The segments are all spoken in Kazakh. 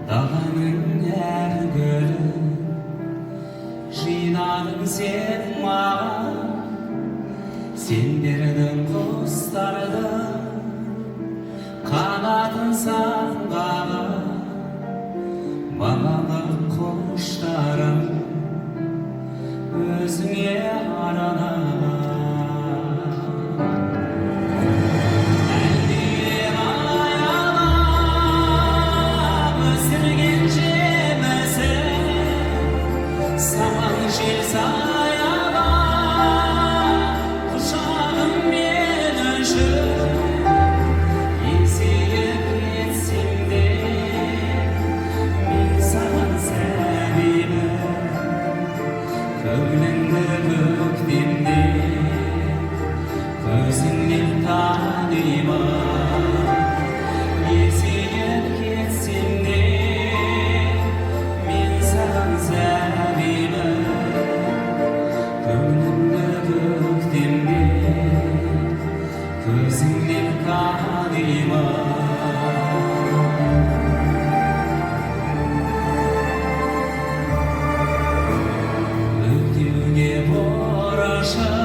Dağının her gölü жинадың сен маған, сендердің құстарды қанатын самғаған, балалық құштарым өзіңе арнаған. Жел саябақ құшағым мен үшін, есейіп кетсем де мен саған сәбимін. Көңіліңді көктемде көзіңнен танимын. Есейіп кетсем де мен саған сәбимін. Көзіңнен танимын. Өктеуге борашып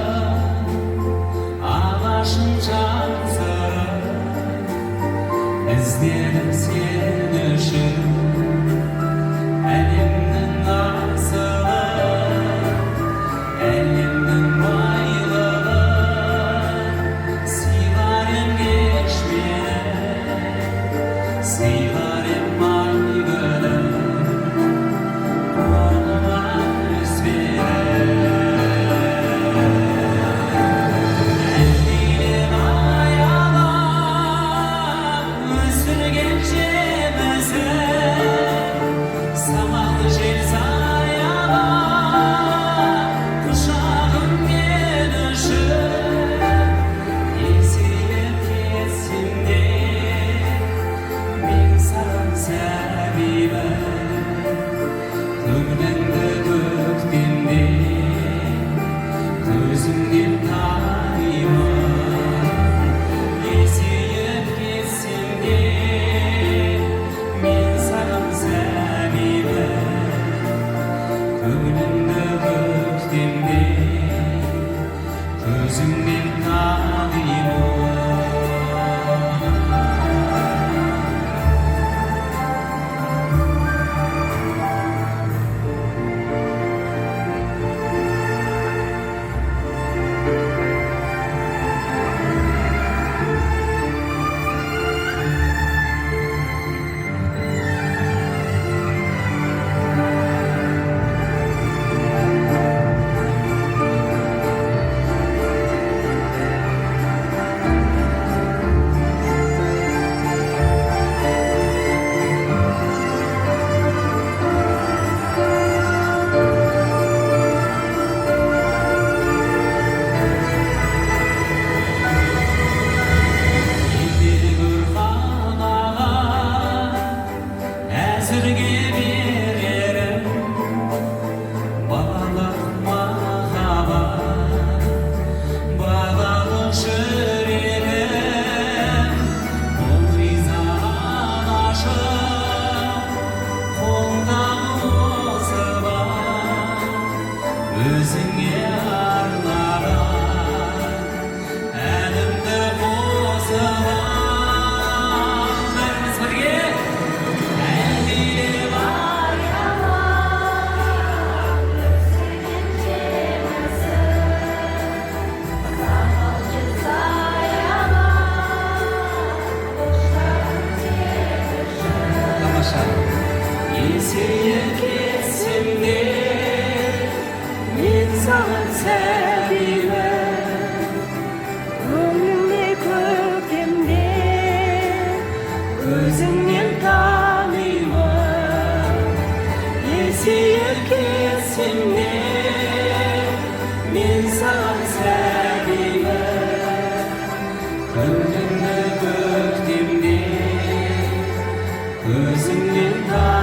ағашым жан сыры, іздедім сен үшін әлемнің асылы, әлемнің көңіліңді көктемде көзіңнен танимын. Есейіп кетсем де мен саған сәбимін. Көңіліңді көктемде көзіңнен танимын. Әзірге берерім балалық махаббат, балалық жүрегім бұл риза анашым, қолдағы осы бар өзіңе арнаған әнімді қосып ал. Бәріміз бірге есейіп кетсем де мен саған сәбимін. Көңіліңде көктемде көзіңнен танимын. Есейіп кетсем де мен саған сәбимін. Көңіліңді көктемде көзіңнен танимын.